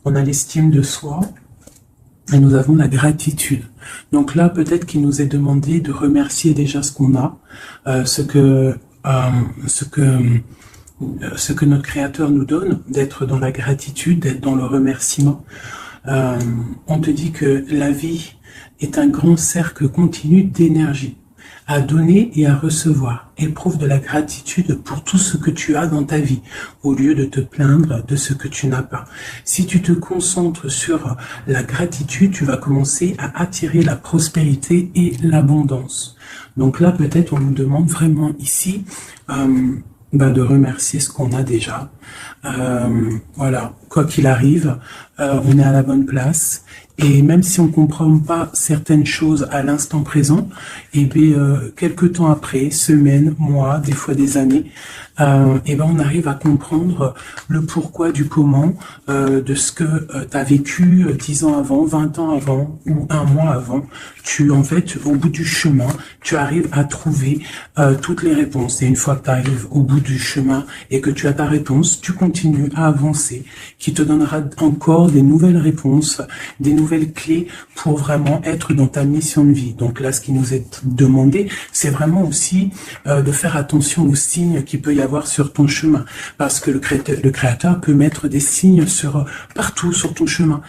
on a l'estime de soi et nous avons la gratitude. Donc là, peut-être qu'il nous est demandé de remercier déjà ce qu'on a, ce que notre Créateur nous donne, d'être dans la gratitude, d'être dans le remerciement. On te dit que la vie est un grand cercle continu d'énergie, à donner et à recevoir. Éprouve de la gratitude pour tout ce que tu as dans ta vie, au lieu de te plaindre de ce que tu n'as pas. Si tu te concentres sur la gratitude, tu vas commencer à attirer la prospérité et l'abondance. Donc là, peut-être, on nous demande vraiment ici de remercier ce qu'on a déjà. Voilà, quoi qu'il arrive, on est à la bonne place. Et même si on comprend pas certaines choses à l'instant présent, et bien quelques temps après, semaines, mois, des fois des années, et ben on arrive à comprendre le pourquoi du comment de ce que tu as vécu 10 ans avant, 20 ans avant ou un mois avant. En fait, au bout du chemin, tu arrives à trouver toutes les réponses. Et une fois que tu arrives au bout du chemin et que tu as ta réponse, tu continues à avancer, qui te donnera encore des nouvelles réponses, des nouvelles clés pour vraiment être dans ta mission de vie. Donc là, ce qui nous est demandé, c'est vraiment aussi de faire attention aux signes qu'il peut y avoir sur ton chemin, parce que le créateur peut mettre des signes partout sur ton chemin.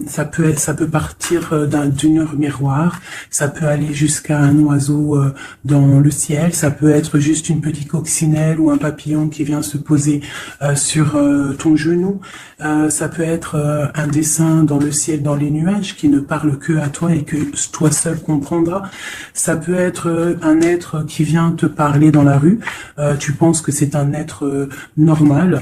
Ça peut partir d'une heure miroir, ça peut aller jusqu'à un oiseau dans le ciel, ça peut être juste une petite coccinelle ou un papillon qui vient se poser sur ton genou, ça peut être un dessin dans le ciel, dans les nuages, qui ne parle que à toi et que toi seul comprendras. Ça peut être un être qui vient te parler dans la rue, tu penses que c'est un être normal,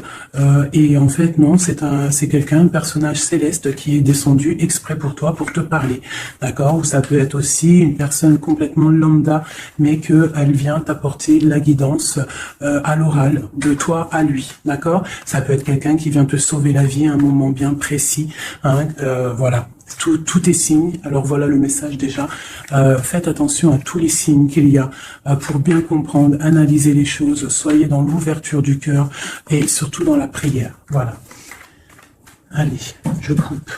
et en fait non, c'est quelqu'un, un personnage céleste qui est descendu exprès pour toi, pour te parler, d'accord? Ou ça peut être aussi une personne complètement lambda, mais qu'elle vient t'apporter la guidance à l'oral, de toi à lui, d'accord? Ça peut être quelqu'un qui vient te sauver la vie à un moment bien précis, hein, voilà. Tout est signe. Alors voilà le message déjà. Faites attention à tous les signes qu'il y a pour bien comprendre, analyser les choses. Soyez dans l'ouverture du cœur et surtout dans la prière. Voilà. Allez, je coupe.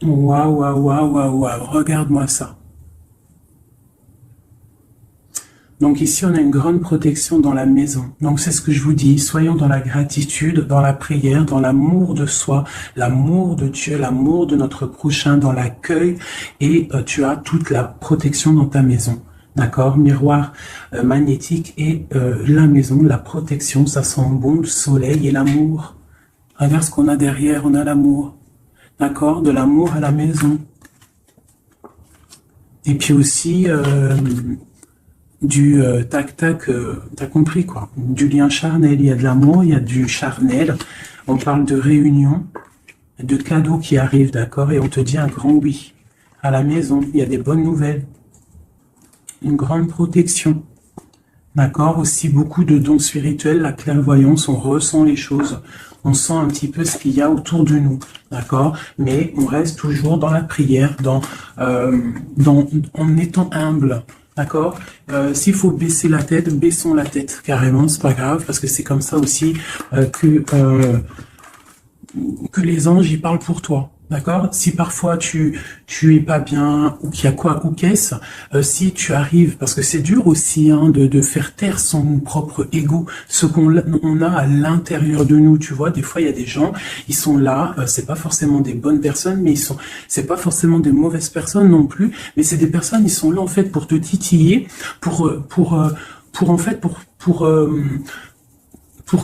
Waouh, waouh, waouh, waouh, waouh. Regarde-moi ça. Donc ici, on a une grande protection dans la maison. Donc c'est ce que je vous dis, soyons dans la gratitude, dans la prière, dans l'amour de soi, l'amour de Dieu, l'amour de notre prochain, dans l'accueil, et tu as toute la protection dans ta maison. D'accord? Miroir magnétique et la maison, la protection, ça sent bon, le soleil et l'amour. Regarde ce qu'on a derrière, on a l'amour. D'accord? De l'amour à la maison. Et puis aussi... du tac-tac, t'as compris quoi, du lien charnel, il y a de l'amour, il y a du charnel, on parle de réunion, de cadeaux qui arrivent, d'accord, et on te dit un grand oui, à la maison, il y a des bonnes nouvelles, une grande protection, d'accord, aussi beaucoup de dons spirituels, la clairvoyance, on ressent les choses, on sent un petit peu ce qu'il y a autour de nous, d'accord, mais on reste toujours dans la prière, en étant humble. D'accord. S'il faut baisser la tête, baissons la tête carrément, c'est pas grave, parce que c'est comme ça aussi que les anges y parlent pour toi. D'accord. Si parfois tu es pas bien, ou qu'il y a quoi, ou qu'est-ce, si tu arrives, parce que c'est dur aussi de faire taire son propre ego, ce qu'on a à l'intérieur de nous, tu vois. Des fois il y a des gens, ils sont là, c'est pas forcément des bonnes personnes, mais c'est pas forcément des mauvaises personnes non plus, mais c'est des personnes, ils sont là en fait pour te titiller, pour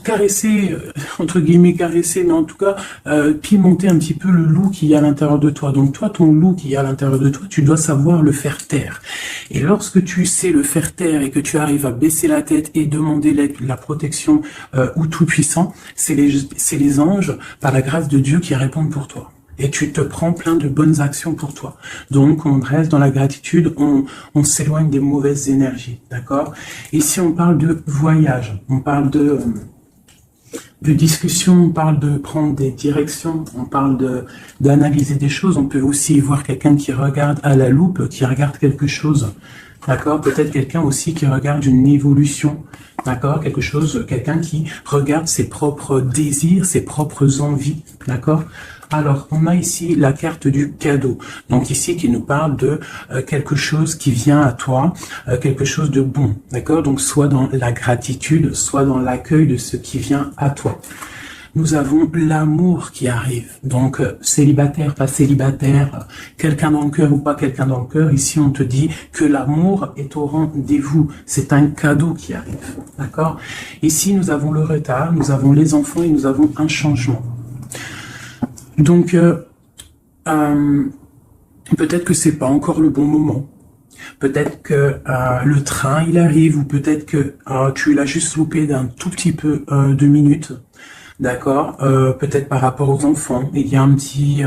caresser, entre guillemets caresser, mais en tout cas pimenter un petit peu le loup qui y a à l'intérieur de toi. Donc toi, ton loup qui y a à l'intérieur de toi, tu dois savoir le faire taire. Et lorsque tu sais le faire taire et que tu arrives à baisser la tête et demander la protection au Tout-Puissant, c'est les anges, par la grâce de Dieu, qui répondent pour toi. Et tu te prends plein de bonnes actions pour toi. Donc, on reste dans la gratitude, on s'éloigne des mauvaises énergies, d'accord? Ici, on parle de voyage, on parle de discussion, on parle de prendre des directions, on parle d'analyser des choses. On peut aussi voir quelqu'un qui regarde à la loupe, qui regarde quelque chose. D'accord? Peut-être quelqu'un aussi qui regarde une évolution. D'accord? Quelque chose, quelqu'un qui regarde ses propres désirs, ses propres envies. D'accord? Alors, on a ici la carte du cadeau. Donc ici, qui nous parle de quelque chose qui vient à toi, quelque chose de bon. D'accord? Donc, soit dans la gratitude, soit dans l'accueil de ce qui vient à toi. Nous avons l'amour qui arrive. Donc, célibataire, pas célibataire, quelqu'un dans le cœur ou pas quelqu'un dans le cœur. Ici, on te dit que l'amour est au rendez-vous. C'est un cadeau qui arrive. D'accord? Ici, nous avons le retard, nous avons les enfants et nous avons un changement. Donc, peut-être que c'est pas encore le bon moment. Peut-être que le train, il arrive, ou peut-être que tu l'as juste loupé d'un tout petit peu de minutes. D'accord, peut-être par rapport aux enfants, il y a un petit,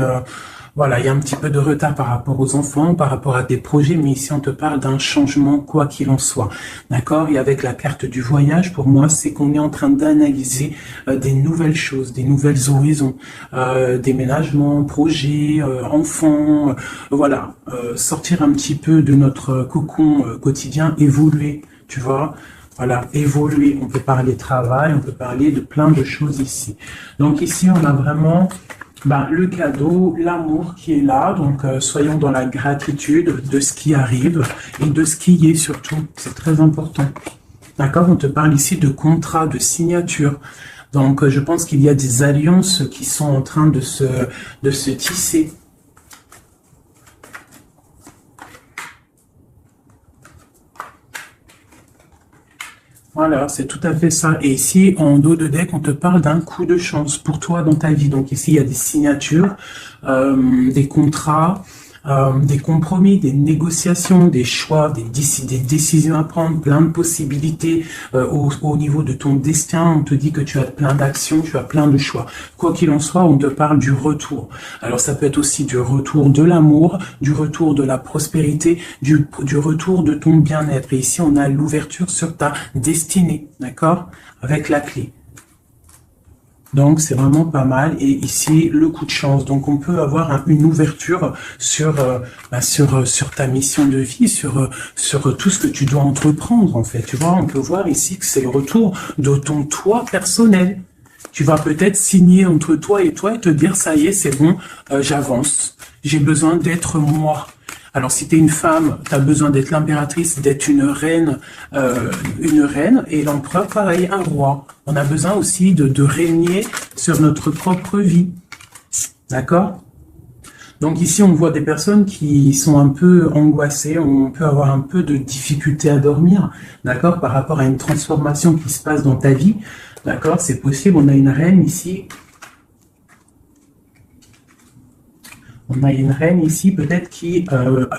voilà, il y a un petit peu de retard par rapport aux enfants, par rapport à des projets, mais ici on te parle d'un changement quoi qu'il en soit. D'accord, et avec la carte du voyage, pour moi, c'est qu'on est en train d'analyser des nouvelles choses, des nouvelles horizons, déménagement, projets, enfants, voilà, sortir un petit peu de notre cocon quotidien, évoluer, tu vois. Voilà, évoluer. On peut parler travail, on peut parler de plein de choses ici. Donc ici, on a vraiment le cadeau, l'amour qui est là. Donc soyons dans la gratitude de ce qui arrive et de ce qui est surtout. C'est très important. D'accord? On te parle ici de contrat, de signature. Donc je pense qu'il y a des alliances qui sont en train de se tisser. Voilà, c'est tout à fait ça. Et ici, en dos de deck, on te parle d'un coup de chance pour toi dans ta vie. Donc ici, il y a des signatures, des contrats, des compromis, des négociations, des choix, des décisions à prendre, plein de possibilités au niveau de ton destin. On te dit que tu as plein d'actions, tu as plein de choix. Quoi qu'il en soit, on te parle du retour. Alors ça peut être aussi du retour de l'amour, du retour de la prospérité, du retour de ton bien-être. Et ici, on a l'ouverture sur ta destinée, d'accord? Avec la clé. Donc, c'est vraiment pas mal. Et ici, le coup de chance. Donc, on peut avoir une ouverture sur ta mission de vie, sur tout ce que tu dois entreprendre, en fait. Tu vois, on peut voir ici que c'est le retour de ton toi personnel. Tu vas peut-être signer entre toi et te dire, ça y est, c'est bon, j'avance. J'ai besoin d'être moi. Alors, si tu es une femme, tu as besoin d'être l'impératrice, d'être une reine, et l'empereur, pareil, un roi. On a besoin aussi de régner sur notre propre vie. D'accord? Donc ici, on voit des personnes qui sont un peu angoissées, on peut avoir un peu de difficulté à dormir, d'accord, par rapport à une transformation qui se passe dans ta vie. D'accord? C'est possible, on a une reine ici. On a une reine ici, peut-être, qui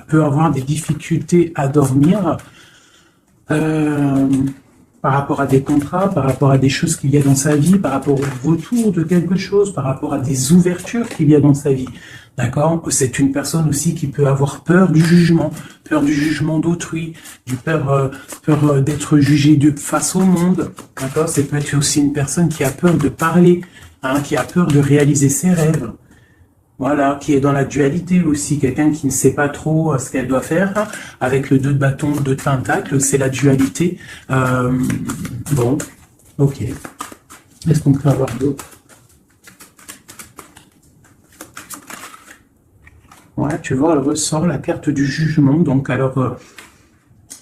peut avoir des difficultés à dormir par rapport à des contrats, par rapport à des choses qu'il y a dans sa vie, par rapport au retour de quelque chose, par rapport à des ouvertures qu'il y a dans sa vie. D'accord? C'est une personne aussi qui peut avoir peur du jugement d'autrui, peur d'être jugé face au monde. D'accord? C'est peut-être aussi une personne qui a peur de parler, qui a peur de réaliser ses rêves. Voilà, qui est dans la dualité aussi, quelqu'un qui ne sait pas trop ce qu'elle doit faire, avec le 2 de bâton, 2 de pentacle, c'est la dualité. Bon, ok. Est-ce qu'on peut avoir d'autres? Ouais, tu vois, elle ressort la carte du jugement, donc alors...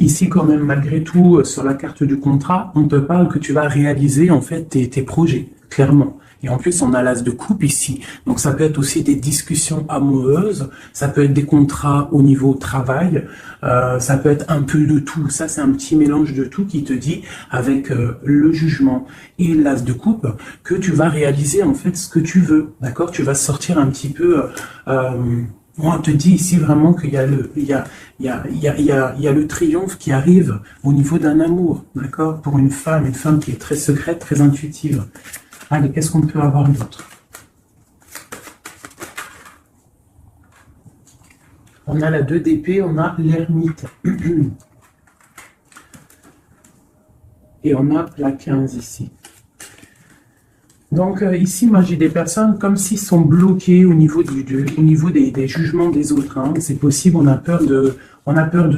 ici, quand même, malgré tout, sur la carte du contrat, on te parle que tu vas réaliser, en fait, tes projets, clairement. Et en plus, on a l'as de coupe ici. Donc, ça peut être aussi des discussions amoureuses, ça peut être des contrats au niveau travail, ça peut être un peu de tout. Ça, c'est un petit mélange de tout qui te dit, avec le jugement et l'as de coupe, que tu vas réaliser, en fait, ce que tu veux. D'accord? Tu vas sortir un petit peu... on te dit ici vraiment qu'il y a le triomphe qui arrive au niveau d'un amour, d'accord? Pour une femme qui est très secrète, très intuitive. Allez, qu'est-ce qu'on peut avoir d'autre? On a la 2 d'épée, on a l'ermite. Et on a la 15 ici. Donc ici, moi j'ai des personnes comme s'ils sont bloqués au niveau au niveau des jugements des autres, hein. C'est possible, on a peur de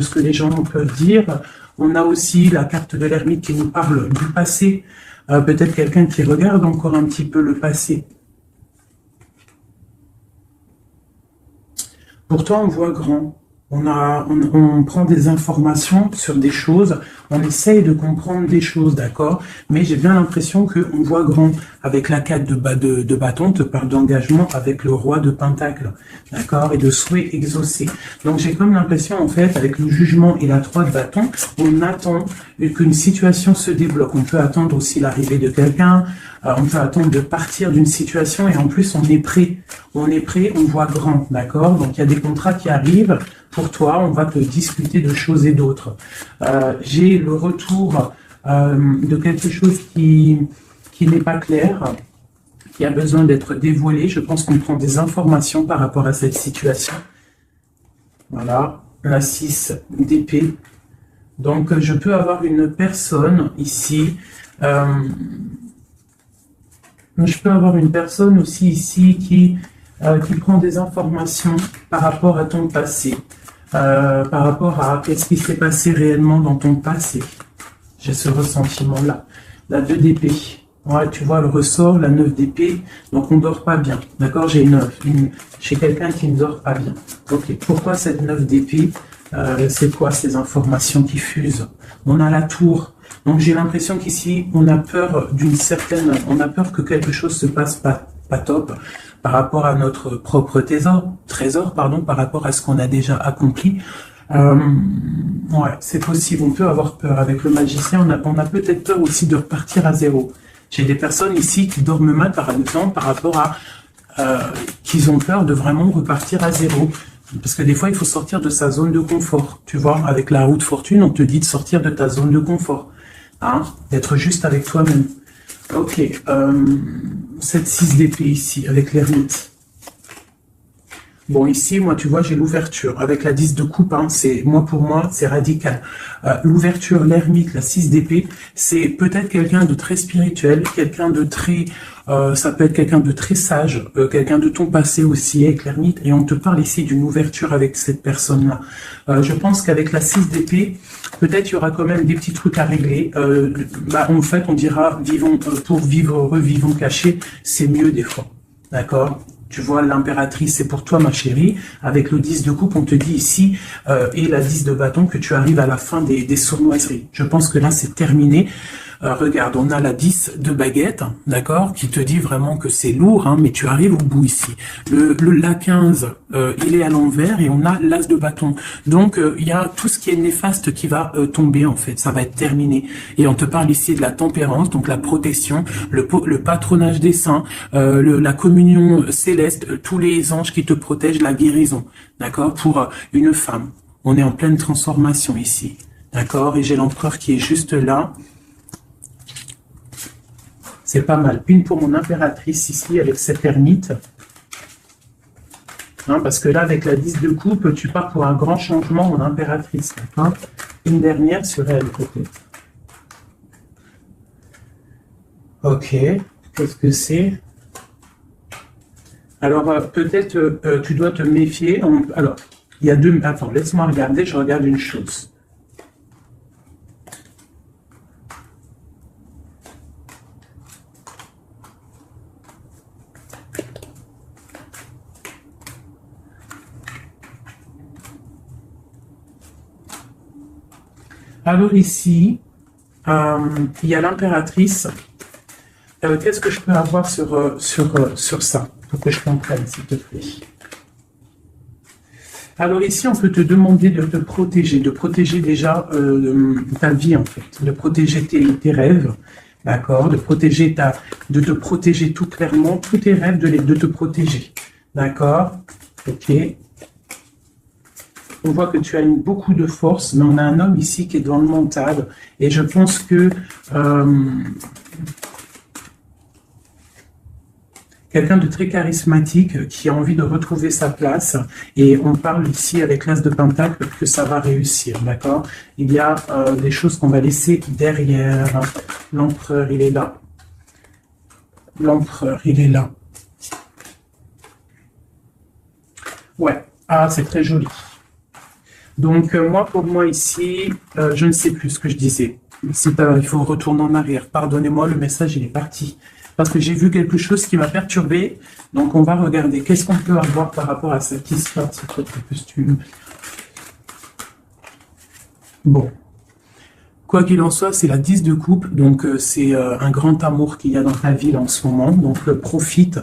ce que les gens peuvent dire. On a aussi la carte de l'ermite qui nous parle du passé. Peut-être quelqu'un qui regarde encore un petit peu le passé. Pourtant, on voit grand. On prend des informations sur des choses, on essaye de comprendre des choses, d'accord? Mais j'ai bien l'impression qu'on voit grand avec la 4 de bâton, te parle d'engagement avec le roi de pentacle, d'accord? Et de souhait exaucé. Donc j'ai comme l'impression, en fait, avec le jugement et la 3 de bâton, on attend qu'une situation se débloque. On peut attendre aussi l'arrivée de quelqu'un, on peut attendre de partir d'une situation et en plus on est prêt. On est prêt, on voit grand, d'accord? Donc il y a des contrats qui arrivent. Pour toi, on va te discuter de choses et d'autres. J'ai le retour de quelque chose qui n'est pas clair, qui a besoin d'être dévoilé. Je pense qu'on prend des informations par rapport à cette situation. Voilà, la 6 d'épée. Donc, je peux avoir une personne ici. Je peux avoir une personne aussi ici qui prend des informations par rapport à ton passé. Par rapport à qu'est-ce qui s'est passé réellement dans ton passé. J'ai ce ressentiment-là. La 2 d'épée. Ouais, tu vois le ressort, la 9 d'épée. Donc on dort pas bien. D'accord? J'ai chez quelqu'un qui ne dort pas bien. Ok. Pourquoi cette 9 d'épée? C'est quoi ces informations qui fusent? On a la tour. Donc j'ai l'impression qu'ici, on a peur on a peur que quelque chose se passe pas top par rapport à notre propre trésor, par rapport à ce qu'on a déjà accompli. Ouais, c'est possible, on peut avoir peur. Avec le magicien, on a peut-être peur aussi de repartir à zéro. J'ai des personnes ici qui dorment mal, par exemple, par rapport à qu'ils ont peur de vraiment repartir à zéro. Parce que des fois, il faut sortir de sa zone de confort. Tu vois, avec la roue de fortune, on te dit de sortir de ta zone de confort. Hein, d'être juste avec toi-même. Ok, cette 6 d'épée ici, avec l'ermite. Bon, ici, moi, tu vois, j'ai l'ouverture. Avec la 10 de coupe, hein, pour moi, c'est radical. L'ouverture, l'ermite, la 6 d'épée, c'est peut-être quelqu'un de très spirituel, quelqu'un de très... ça peut être quelqu'un de très sage, quelqu'un de ton passé aussi, avec l'ermite. Et on te parle ici d'une ouverture avec cette personne-là. Je pense qu'avec la 6 d'épée, peut-être il y aura quand même des petits trucs à régler. En fait, on dira, pour vivre heureux, vivons cachés, c'est mieux des fois. D'accord? Tu vois, l'impératrice, c'est pour toi, ma chérie. Avec le 10 de coupe, on te dit ici, et la 10 de bâton, que tu arrives à la fin des sournoiseries. Je pense que là, c'est terminé. Regarde, on a la 10 de baguette, d'accord, qui te dit vraiment que c'est lourd, hein, mais tu arrives au bout ici. La 15, il est à l'envers et on a l'as de bâton. Donc, il y a tout ce qui est néfaste qui va tomber, en fait. Ça va être terminé. Et on te parle ici de la tempérance, donc la protection, le patronage des saints, la communion céleste, tous les anges qui te protègent, la guérison, d'accord, pour une femme. On est en pleine transformation ici, d'accord, et j'ai l'empereur qui est juste là. C'est pas mal. Une pour mon impératrice ici, avec cette ermite. Hein, parce que là, avec la 10 de coupe, tu pars pour un grand changement, mon impératrice. Hein. Une dernière sur elle, peut-être. Ok. Qu'est-ce que c'est? Alors, peut-être, tu dois te méfier. Alors, il y a deux... Attends, laisse-moi regarder. Je regarde une chose. Alors ici, il y a l'impératrice. Qu'est-ce que je peux avoir sur ça, pour que je comprenne, s'il te plaît? Alors ici, on peut te demander de te protéger, déjà ta vie, en fait, de protéger tes rêves, d'accord, de te protéger tout clairement, tous tes rêves, de te protéger, d'accord, ok. On voit que tu as beaucoup de force, mais on a un homme ici qui est dans le mental. Et je pense que quelqu'un de très charismatique qui a envie de retrouver sa place. Et on parle ici avec l'as de pentacle que ça va réussir, d'accord? Il y a des choses qu'on va laisser derrière. L'empereur, il est là. L'empereur, il est là. Ouais, ah, c'est très joli. Donc, moi, pour moi, ici, je ne sais plus ce que je disais. Il faut retourner en arrière. Pardonnez-moi, le message, il est parti. Parce que j'ai vu quelque chose qui m'a perturbé. Donc, on va regarder. Qu'est-ce qu'on peut avoir par rapport à cette histoire, cette autre costume. Bon. Quoi qu'il en soit, c'est la 10 de coupe, donc c'est un grand amour qu'il y a dans ta vie en ce moment, donc profite.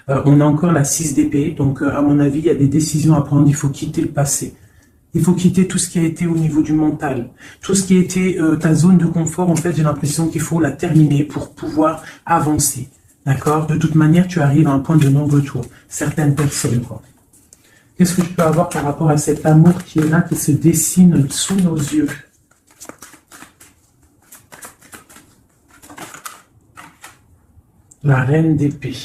On a encore la 6 d'épée, donc à mon avis, il y a des décisions à prendre, il faut quitter le passé. Il faut quitter tout ce qui a été au niveau du mental. Tout ce qui a été ta zone de confort, en fait, j'ai l'impression qu'il faut la terminer pour pouvoir avancer. D'accord? De toute manière, tu arrives à un point de non-retour. Certaines personnes, quoi. Qu'est-ce que je peux avoir par rapport à cet amour qui est là, qui se dessine sous nos yeux? La reine d'épée.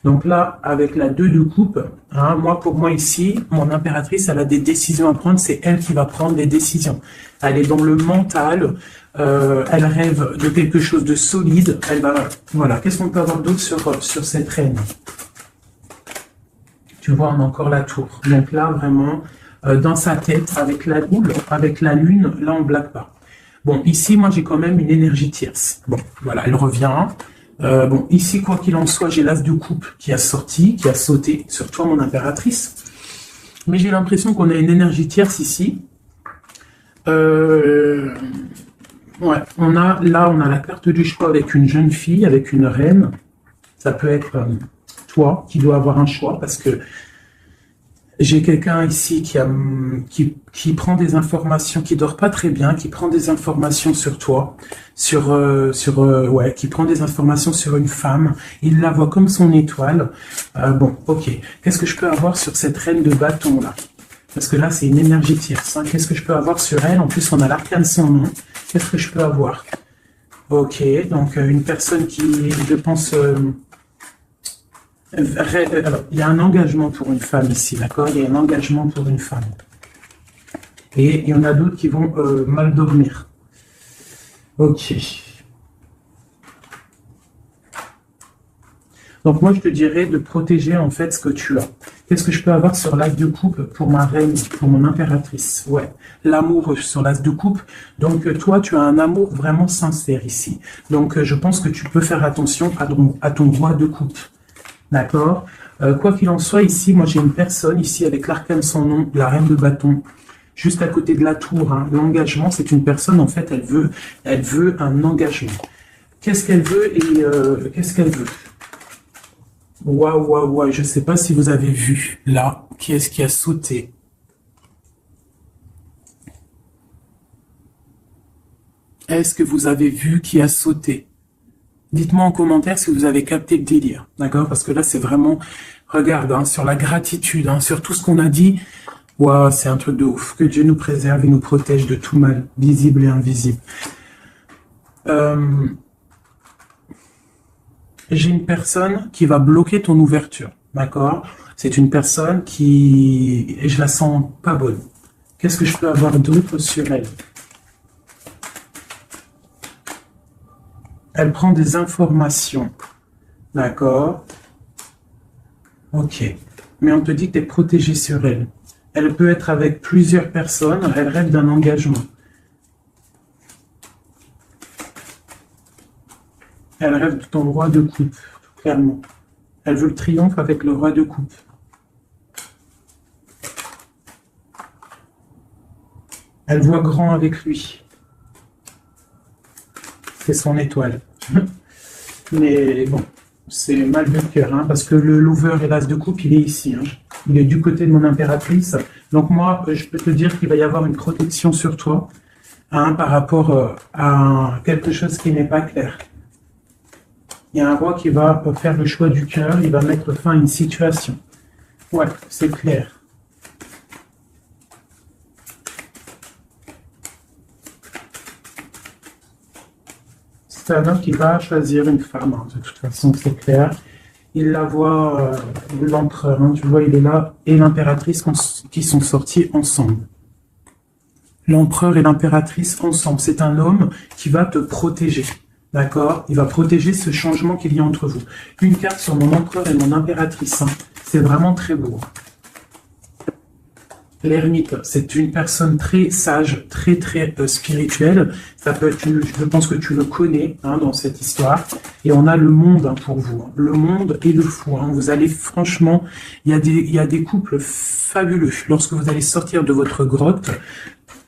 Donc là, avec la 2 de coupe, hein, pour moi ici, mon impératrice, elle a des décisions à prendre, c'est elle qui va prendre des décisions. Elle est dans le mental, elle rêve de quelque chose de solide, elle va... Voilà, qu'est-ce qu'on peut avoir d'autre sur cette reine? Tu vois, on a encore la tour. Donc là, vraiment, dans sa tête, avec la lune, là, on blague pas. Bon, ici, moi, j'ai quand même une énergie tierce. Bon, voilà, elle revient. Bon, ici, quoi qu'il en soit, j'ai l'as de coupe qui a sorti, qui a sauté sur toi, mon impératrice. Mais j'ai l'impression qu'on a une énergie tierce ici. Ouais, on a la carte du choix avec une jeune fille, avec une reine. Ça peut être toi qui dois avoir un choix parce que j'ai quelqu'un ici qui prend des informations, qui dort pas très bien, qui prend des informations sur toi, qui prend des informations sur une femme. Il la voit comme son étoile. Bon, ok. Qu'est-ce que je peux avoir sur cette reine de bâton là? Parce que là, c'est une énergie tierce. Hein. Qu'est-ce que je peux avoir sur elle? En plus, on a l'arcane sans nom. Qu'est-ce que je peux avoir? Ok, donc une personne qui, je pense... alors, il y a un engagement pour une femme ici, d'accord? Il y a un engagement pour une femme. Et il y en a d'autres qui vont mal dormir. Ok. Donc moi, je te dirais de protéger en fait ce que tu as. Qu'est-ce que je peux avoir sur l'as de coupe pour ma reine, pour mon impératrice? Ouais, l'amour sur l'as de coupe. Donc toi, tu as un amour vraiment sincère ici. Donc je pense que tu peux faire attention à ton roi de coupe. D'accord. Quoi qu'il en soit, ici, moi j'ai une personne, ici avec l'arcane sans nom, la reine de bâton, juste à côté de la tour. Hein. L'engagement, c'est une personne, en fait, elle veut un engagement. Qu'est-ce qu'elle veut et qu'est-ce qu'elle veut? Waouh, je ne sais pas si vous avez vu, là, qui est-ce qui a sauté? Est-ce que vous avez vu qui a sauté? Dites-moi en commentaire si vous avez capté le délire, d'accord? Parce que là, c'est vraiment, regarde, hein, sur la gratitude, hein, sur tout ce qu'on a dit, waouh, c'est un truc de ouf. Que Dieu nous préserve et nous protège de tout mal, visible et invisible. J'ai une personne qui va bloquer ton ouverture, d'accord? C'est une personne qui, et je la sens pas bonne. Qu'est-ce que je peux avoir d'autre sur elle? Elle prend des informations. D'accord. Ok. Mais on te dit que tu es protégé sur elle. Elle peut être avec plusieurs personnes. Elle rêve d'un engagement. Elle rêve de ton roi de coupe, clairement. Elle veut le triomphe avec le roi de coupe. Elle voit grand avec lui. C'est son étoile. Mais bon, c'est mal vu le cœur, hein, parce que le lover et l'as de coupe, il est ici. Hein. Il est du côté de mon impératrice. Donc moi, je peux te dire qu'il va y avoir une protection sur toi, hein, par rapport à quelque chose qui n'est pas clair. Il y a un roi qui va faire le choix du cœur, il va mettre fin à une situation. Ouais, c'est clair. C'est un homme qui va choisir une femme, hein, de toute façon, c'est clair. Il la voit, l'empereur, hein, tu vois, il est là, et l'impératrice qui sont sortis ensemble. L'empereur et l'impératrice ensemble. C'est un homme qui va te protéger. D'accord? Il va protéger ce changement qu'il y a entre vous. Une carte sur mon empereur et mon impératrice. Hein. C'est vraiment très beau. L'ermite, c'est une personne très sage, très spirituelle. Ça peut être, je pense que tu le connais hein, dans cette histoire. Et on a le monde hein, pour vous. Hein. Le monde et le fou. Hein. Vous allez franchement, il y a des couples fabuleux. Lorsque vous allez sortir de votre grotte,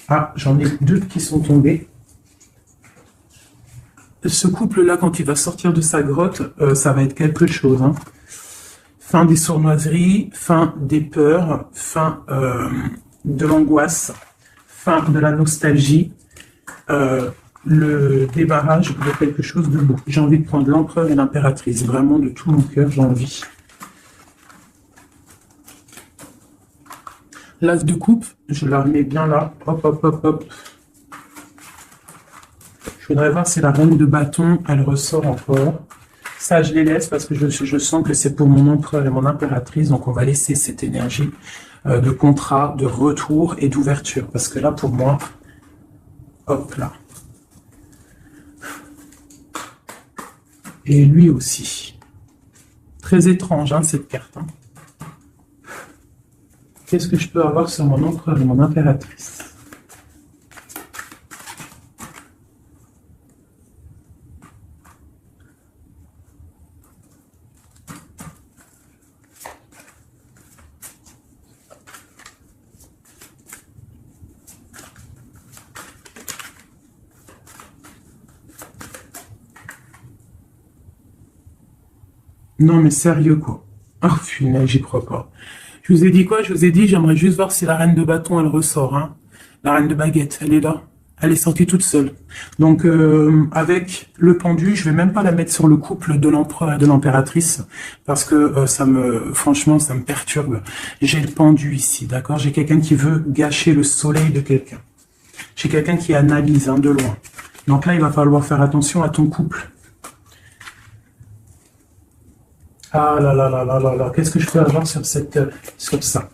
ah, j'en ai deux qui sont tombés. Ce couple-là, quand il va sortir de sa grotte, ça va être quelque chose. Hein. Fin des sournoiseries, fin des peurs, fin de l'angoisse, fin de la nostalgie, le débarrage de quelque chose de beau. J'ai envie de prendre l'empereur et l'impératrice. Vraiment, de tout mon cœur, j'ai envie. L'as de coupe, je la remets bien là. Hop, hop, hop, hop. Je voudrais voir si la reine de bâton, elle ressort encore. Ça, je les laisse parce que je sens que c'est pour mon empereur et mon impératrice. Donc, on va laisser cette énergie de contrat, de retour et d'ouverture. Parce que là, pour moi, hop là. Et lui aussi. Très étrange, hein, cette carte. Hein. Qu'est-ce que je peux avoir sur mon empereur et mon impératrice? Non, mais sérieux, quoi. Oh, punaise, j'y crois pas. Je vous ai dit quoi? Je vous ai dit, j'aimerais juste voir si la reine de bâton, elle ressort. Hein. La reine de baguette, elle est là. Elle est sortie toute seule. Donc, avec le pendu, je vais même pas la mettre sur le couple de l'empereur et de l'impératrice, parce que franchement, ça me perturbe. J'ai le pendu ici, d'accord? J'ai quelqu'un qui veut gâcher le soleil de quelqu'un. J'ai quelqu'un qui analyse hein, de loin. Donc là, il va falloir faire attention à ton couple. Ah là là là là là là, qu'est-ce que je peux avoir sur sur ça?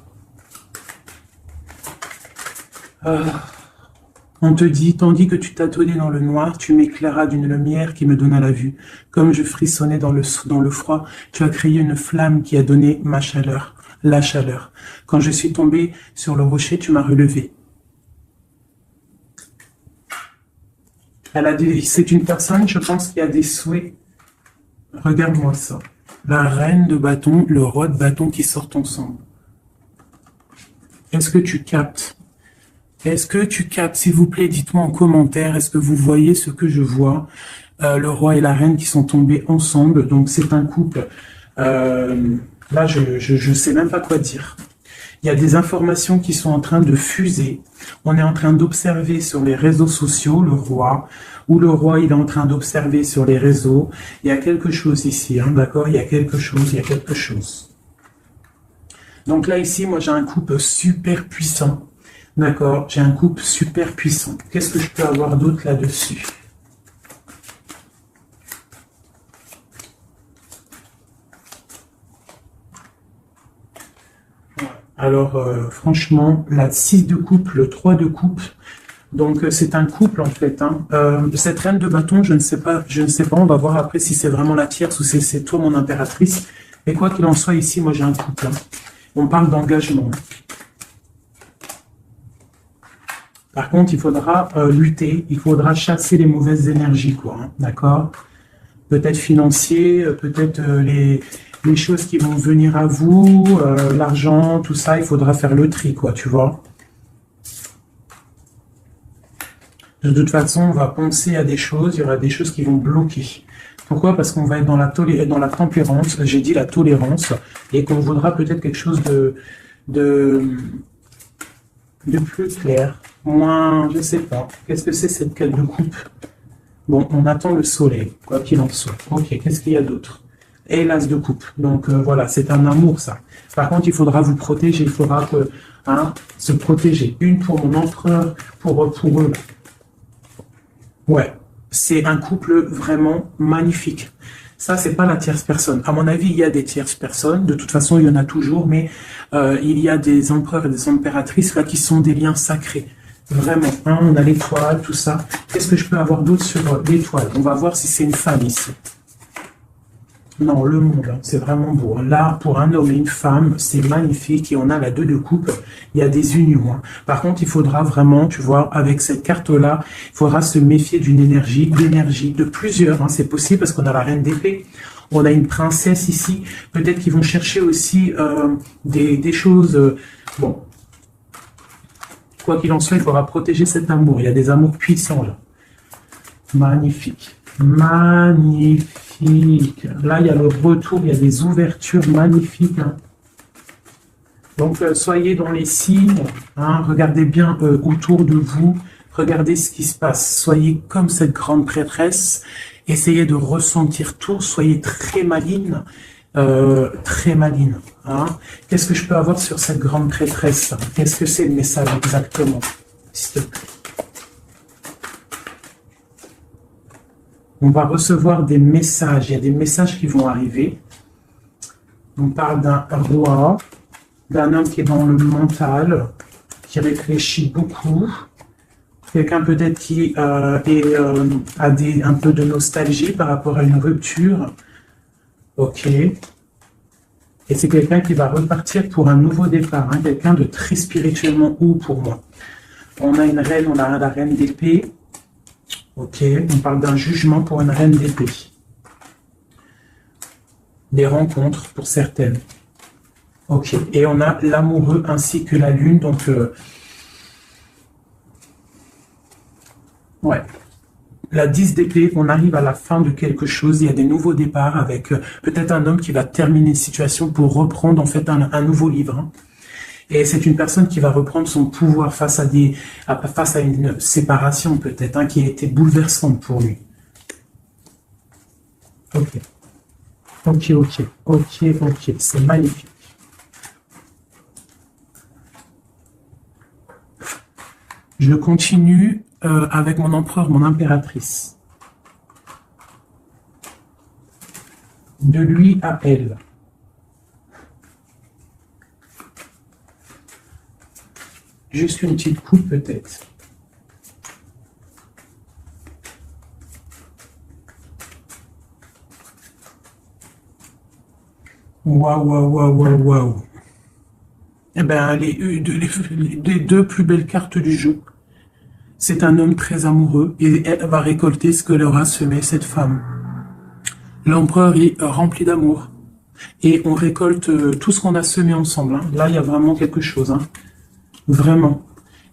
On te dit, tandis que tu tâtonnais dans le noir, tu m'éclairas d'une lumière qui me donna la vue. Comme je frissonnais dans le froid, tu as créé une flamme qui a donné ma chaleur, la chaleur. Quand je suis tombé sur le rocher, tu m'as relevé. C'est une personne, je pense, qui a des souhaits. Regarde-moi ça. La reine de bâton, le roi de bâton qui sortent ensemble. Est-ce que tu captes? Est-ce que tu captes? S'il vous plaît, dites-moi en commentaire, est-ce que vous voyez ce que je vois? Le roi et la reine qui sont tombés ensemble, donc c'est un couple. Là, je sais même pas quoi dire. Il y a des informations qui sont en train de fuser. On est en train d'observer sur les réseaux sociaux le roi, ou le roi il est en train d'observer sur les réseaux. Il y a quelque chose ici, hein, d'accord? Il y a quelque chose. Donc là, ici, moi j'ai un couple super puissant. D'accord? J'ai un couple super puissant. Qu'est-ce que je peux avoir d'autre là-dessus? Alors, franchement, la 6 de coupe, le 3 de coupe, donc c'est un couple en fait. Hein. Cette reine de bâton, je ne sais pas, on va voir après si c'est vraiment la tierce ou si c'est toi mon impératrice. Et quoi qu'il en soit, ici, moi j'ai un couple. Hein. On parle d'engagement. Par contre, il faudra lutter, il faudra chasser les mauvaises énergies, quoi. Hein, d'accord? Peut-être financier, peut-être les choses qui vont venir à vous, l'argent, tout ça, il faudra faire le tri, quoi, tu vois. De toute façon, on va penser à des choses, il y aura des choses qui vont bloquer. Pourquoi? Parce qu'on va être dans la tempérance, j'ai dit la tolérance, et qu'on voudra peut-être quelque chose de plus clair, moins, je sais pas. Qu'est-ce que c'est cette quête de coupe? Bon, on attend le soleil, quoi qu'il en soit. Ok, qu'est-ce qu'il y a d'autre? Et l'as de coupe. Donc voilà, c'est un amour ça. Par contre, il faudra vous protéger, il faudra se protéger. Une pour mon empereur, pour eux. Ouais, c'est un couple vraiment magnifique. Ça, c'est pas la tierce personne. À mon avis, il y a des tierces personnes. De toute façon, il y en a toujours, mais il y a des empereurs et des impératrices là qui sont des liens sacrés. Vraiment, hein, on a l'étoile, tout ça. Qu'est-ce que je peux avoir d'autre sur l'étoile? On va voir si c'est une femme ici. Non, le monde, hein, c'est vraiment beau. Là, pour un homme et une femme, c'est magnifique. Et on a la 2 de coupe. Il y a des unions. Hein. Par contre, il faudra vraiment, tu vois, avec cette carte-là, il faudra se méfier d'une énergie, de plusieurs. Hein, c'est possible parce qu'on a la reine d'épée. On a une princesse ici. Peut-être qu'ils vont chercher aussi des choses... bon, quoi qu'il en soit, il faudra protéger cet amour. Il y a des amours puissants, là. Magnifique. Magnifique. Là, il y a le retour, il y a des ouvertures magnifiques. Hein. Donc, soyez dans les signes. Hein, regardez bien autour de vous. Regardez ce qui se passe. Soyez comme cette grande prêtresse. Essayez de ressentir tout. Soyez très maligne. Très maligne. Hein. Qu'est-ce que je peux avoir sur cette grande prêtresse? Qu'est-ce que c'est le message exactement? S'il te plaît. On va recevoir des messages. Il y a des messages qui vont arriver. On parle d'un roi, d'un homme qui est dans le mental, qui réfléchit beaucoup. Quelqu'un peut-être qui a un peu de nostalgie par rapport à une rupture. Ok. Et c'est quelqu'un qui va repartir pour un nouveau départ. Hein, quelqu'un de très spirituellement haut pour moi. On a une reine, on a la reine d'épée. Ok, on parle d'un jugement pour une reine d'épée. Des rencontres pour certaines. Ok, et on a l'amoureux ainsi que la lune. Donc, ouais. La 10 d'épée, on arrive à la fin de quelque chose. Il y a des nouveaux départs avec peut-être un homme qui va terminer une situation pour reprendre en fait un nouveau livre. Hein. Et c'est une personne qui va reprendre son pouvoir face à une séparation peut-être, hein, qui a été bouleversante pour lui. Ok. Ok, ok, ok, ok. C'est magnifique. Je continue avec mon empereur, mon impératrice. De lui à elle. Juste une petite coupe peut-être. Waouh, waouh, waouh, waouh, waouh. Eh bien, les 2 plus belles cartes du jeu. C'est un homme très amoureux et elle va récolter ce que leur a semé cette femme. L'empereur est rempli d'amour. Et on récolte tout ce qu'on a semé ensemble. Hein. Là, il y a vraiment quelque chose. Hein. Vraiment.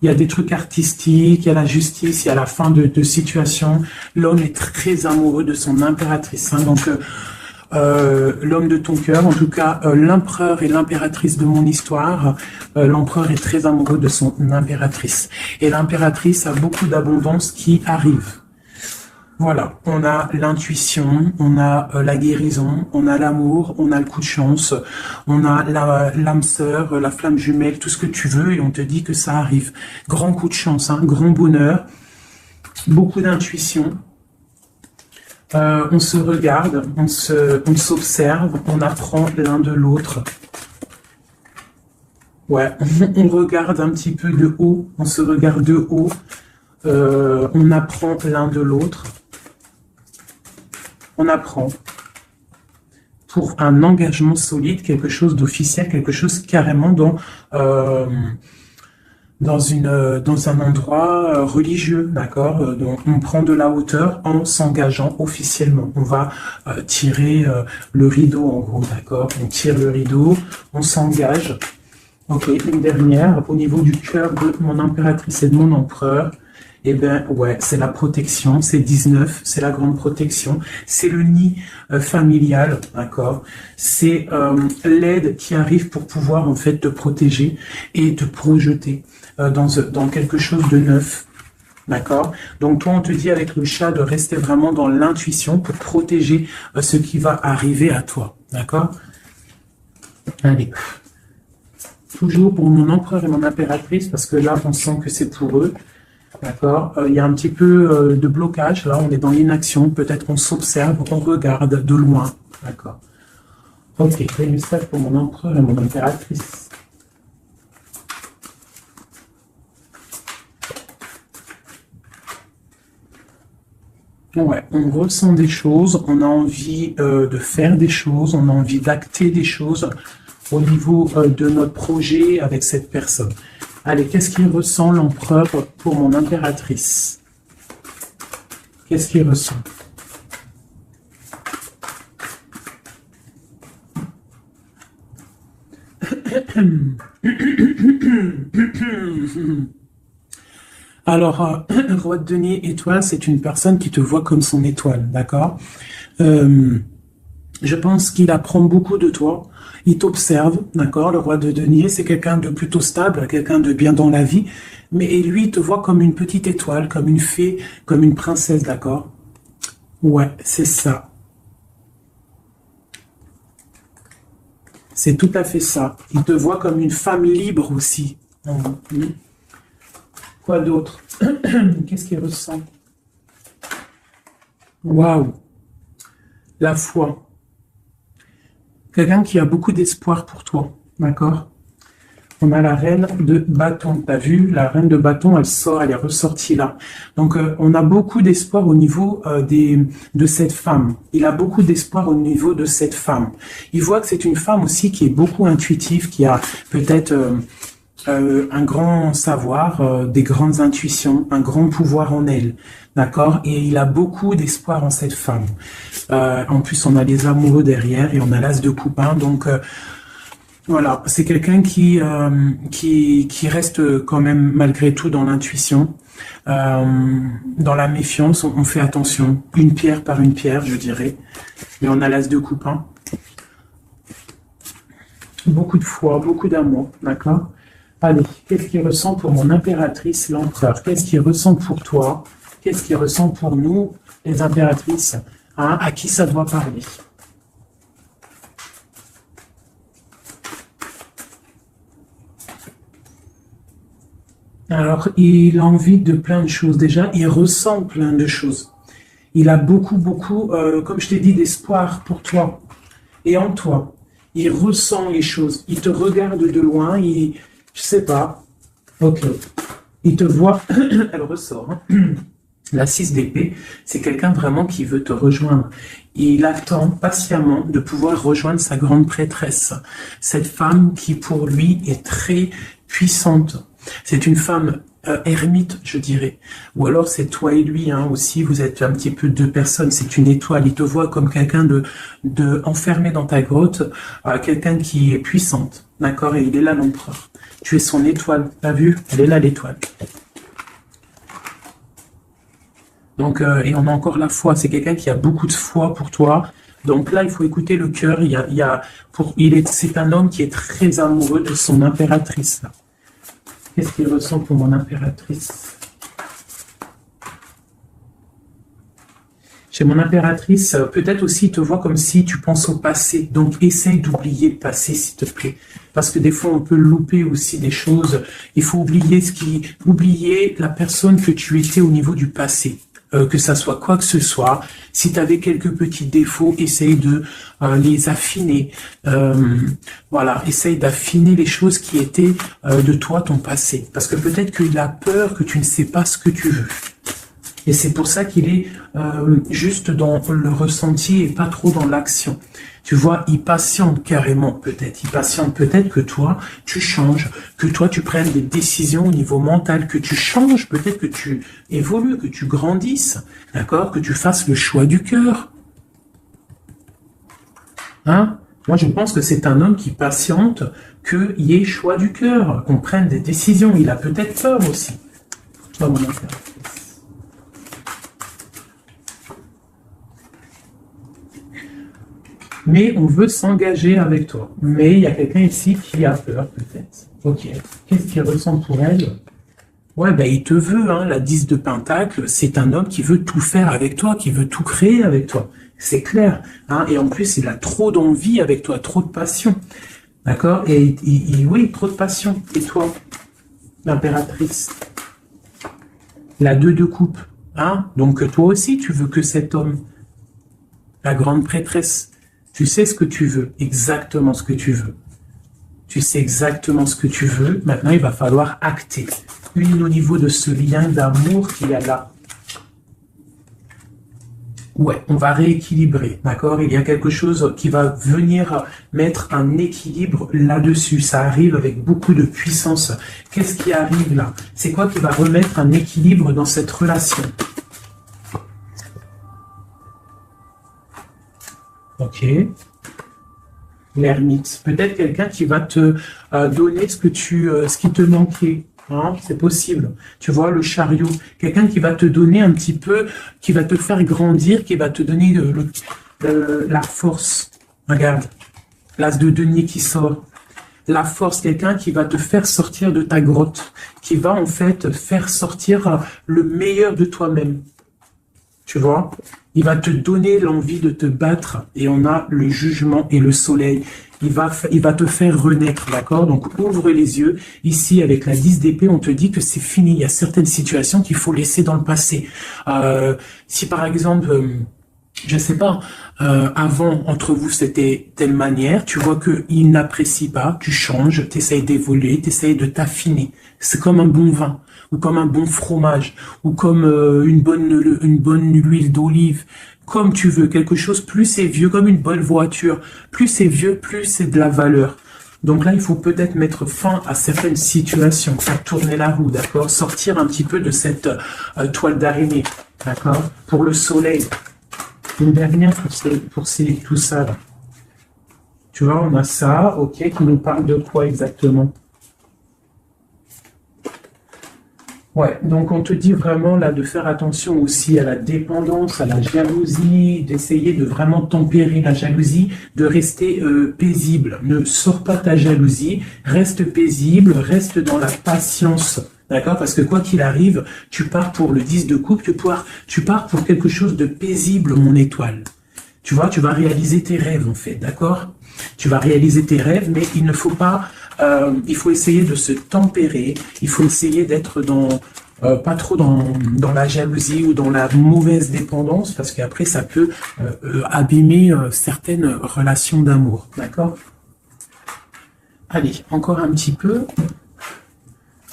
Il y a des trucs artistiques, il y a la justice, il y a la fin de situation. L'homme est très amoureux de son impératrice. Hein. Donc, l'homme de ton cœur, en tout cas, l'empereur et l'impératrice de mon histoire, l'empereur est très amoureux de son impératrice. Et l'impératrice a beaucoup d'abondance qui arrive. Voilà, on a l'intuition, on a la guérison, on a l'amour, on a le coup de chance, on a l'âme sœur, la flamme jumelle, tout ce que tu veux, et on te dit que ça arrive. Grand coup de chance, hein, grand bonheur, beaucoup d'intuition. On se regarde, on s'observe, on apprend l'un de l'autre. Ouais, on regarde un petit peu de haut, on se regarde de haut, on apprend l'un de l'autre. On apprend pour un engagement solide, quelque chose d'officiel, quelque chose carrément dans un endroit religieux, d'accord. Donc on prend de la hauteur en s'engageant officiellement. On va tirer le rideau en gros, d'accord. On tire le rideau, on s'engage. Ok, une dernière au niveau du cœur de mon impératrice et de mon empereur. Eh bien, ouais, c'est la protection, c'est 19, c'est la grande protection, c'est le nid familial, d'accord. C'est l'aide qui arrive pour pouvoir en fait te protéger et te projeter dans quelque chose de neuf, d'accord. Donc toi, on te dit avec le chat de rester vraiment dans l'intuition pour protéger ce qui va arriver à toi, d'accord. Allez. Toujours pour mon empereur et mon impératrice, parce que là, on sent que c'est pour eux. D'accord. Il y a un petit peu de blocage. Là, on est dans l'inaction. Peut-être on s'observe, on regarde de loin. D'accord. Ok. Les messages pour mon empereur et mon impératrice. Ouais, on ressent des choses, on a envie de faire des choses, on a envie d'acter des choses au niveau de notre projet avec cette personne. Allez, qu'est-ce qu'il ressent l'empereur pour mon impératrice? Qu'est-ce qu'il ressent? Alors, Roi de denier, étoile, c'est une personne qui te voit comme son étoile, d'accord? Je pense qu'il apprend beaucoup de toi, il t'observe, d'accord? Le Roi de denier, c'est quelqu'un de plutôt stable, quelqu'un de bien dans la vie, mais lui, il te voit comme une petite étoile, comme une fée, comme une princesse, d'accord? Ouais, c'est ça. C'est tout à fait ça. Il te voit comme une femme libre aussi. Mhm. Quoi d'autre? Qu'est-ce qu'il ressent? Waouh! La foi. Quelqu'un qui a beaucoup d'espoir pour toi. D'accord? On a la reine de bâton. T'as vu? La reine de bâton, elle sort, elle est ressortie là. Donc, on a beaucoup d'espoir au niveau de cette femme. Il a beaucoup d'espoir au niveau de cette femme. Il voit que c'est une femme aussi qui est beaucoup intuitive, qui a peut-être un grand savoir, des grandes intuitions, un grand pouvoir en elle. D'accord? Et il a beaucoup d'espoir en cette femme. En plus, on a les amoureux derrière et on a l'as de coupe. Donc, voilà, c'est quelqu'un qui reste quand même malgré tout dans l'intuition, dans la méfiance. On fait attention, une pierre par une pierre, je dirais. Mais on a l'as de coupe. Beaucoup de foi, beaucoup d'amour, d'accord? Allez, qu'est-ce qu'il ressent pour mon impératrice, l'empereur? Qu'est-ce qu'il ressent pour toi? Qu'est-ce qu'il ressent pour nous, les impératrices? À qui ça doit parler? Alors, il a envie de plein de choses. Déjà, il ressent plein de choses. Il a beaucoup, comme je t'ai dit, d'espoir pour toi et en toi. Il ressent les choses. Il te regarde de loin. Je sais pas. Ok. Il te voit. Elle ressort. La 6 d'épée, c'est quelqu'un vraiment qui veut te rejoindre. Il attend patiemment de pouvoir rejoindre sa grande prêtresse. Cette femme qui, pour lui, est très puissante. C'est une femme ermite, je dirais. Ou alors c'est toi et lui aussi, vous êtes un petit peu deux personnes, c'est une étoile. Il te voit comme quelqu'un de enfermé dans ta grotte, quelqu'un qui est puissante. D'accord? Et il est là l'empereur. Tu es son étoile, t'as vu? Elle est là l'étoile. Donc, et on a encore la foi. C'est quelqu'un qui a beaucoup de foi pour toi. Donc là, il faut écouter le cœur. C'est un homme qui est très amoureux de son impératrice. Là. Qu'est-ce qu'il ressent pour mon impératrice? Chez mon impératrice, peut-être aussi, il te voit comme si tu penses au passé. Donc, essaye d'oublier le passé, s'il te plaît. Parce que des fois, on peut louper aussi des choses. Il faut oublier la personne que tu étais au niveau du passé. Que ça soit quoi que ce soit, si tu avais quelques petits défauts, essaye de les affiner. Voilà, essaye d'affiner les choses qui étaient de toi, ton passé. Parce que peut-être qu'il a peur que tu ne sais pas ce que tu veux. Et c'est pour ça qu'il est juste dans le ressenti et pas trop dans l'action. Tu vois, il patiente carrément peut-être. Il patiente peut-être que toi, tu changes, que toi, tu prennes des décisions au niveau mental, que tu changes, peut-être que tu évolues, que tu grandisses, d'accord? Que tu fasses le choix du cœur. Moi, je pense que c'est un homme qui patiente qu'il y ait choix du cœur, qu'on prenne des décisions. Il a peut-être peur aussi. Toi, mon impératrice. Mais on veut s'engager avec toi. Mais il y a quelqu'un ici qui a peur, peut-être. Ok. Qu'est-ce qu'il ressent pour elle? Ouais, il te veut, la 10 de Pentacle, c'est un homme qui veut tout faire avec toi, qui veut tout créer avec toi. C'est clair. Et en plus, il a trop d'envie avec toi, trop de passion. D'accord? Et oui, trop de passion. Et toi, l'impératrice? La 2 de coupe. Donc toi aussi, tu veux que cet homme, la grande prêtresse, tu sais ce que tu veux, exactement ce que tu veux. Tu sais exactement ce que tu veux. Maintenant, il va falloir acter. Une au niveau de ce lien d'amour qu'il y a là. Ouais, on va rééquilibrer, d'accord? Il y a quelque chose qui va venir mettre un équilibre là-dessus. Ça arrive avec beaucoup de puissance. Qu'est-ce qui arrive là? C'est quoi qui va remettre un équilibre dans cette relation? Ok. L'ermite. Peut-être quelqu'un qui va te donner ce qui te manquait. Hein, c'est possible. Tu vois, le chariot. Quelqu'un qui va te donner un petit peu, qui va te faire grandir, qui va te donner la force. Regarde. L'as de denier qui sort. La force, quelqu'un qui va te faire sortir de ta grotte. Qui va en fait faire sortir le meilleur de toi-même. Tu vois? Il va te donner l'envie de te battre. Et on a le jugement et le soleil. Il va te faire renaître, d'accord? Donc, ouvre les yeux. Ici, avec la 10 d'épée, on te dit que c'est fini. Il y a certaines situations qu'il faut laisser dans le passé. Si par exemple, je sais pas, avant, entre vous, c'était telle manière, tu vois qu'il n'apprécie pas, tu changes, tu essayes d'évoluer, tu essayes de t'affiner. C'est comme un bon vin, ou comme un bon fromage, ou comme une bonne huile d'olive. Comme tu veux, quelque chose, plus c'est vieux, comme une bonne voiture. Plus c'est vieux, plus c'est de la valeur. Donc là, il faut peut-être mettre fin à certaines situations, faire tourner la roue, d'accord? Sortir un petit peu de cette toile d'araignée, d'accord? Pour le soleil. Une dernière pour tout ça, là. Tu vois, on a ça, ok, qui nous parle de quoi exactement? Ouais, donc on te dit vraiment là de faire attention aussi à la dépendance, à la jalousie, d'essayer de vraiment tempérer la jalousie, de rester paisible. Ne sors pas ta jalousie, reste paisible, reste dans la patience. D'accord? Parce que quoi qu'il arrive, tu pars pour le 10 de coupe, tu pars pour quelque chose de paisible, mon étoile. Tu vois, tu vas réaliser tes rêves en fait, d'accord? Tu vas réaliser tes rêves, mais il ne faut pas... il faut essayer de se tempérer, il faut essayer d'être pas trop dans la jalousie ou dans la mauvaise dépendance, parce qu'après ça peut abîmer certaines relations d'amour, d'accord? Allez, encore un petit peu.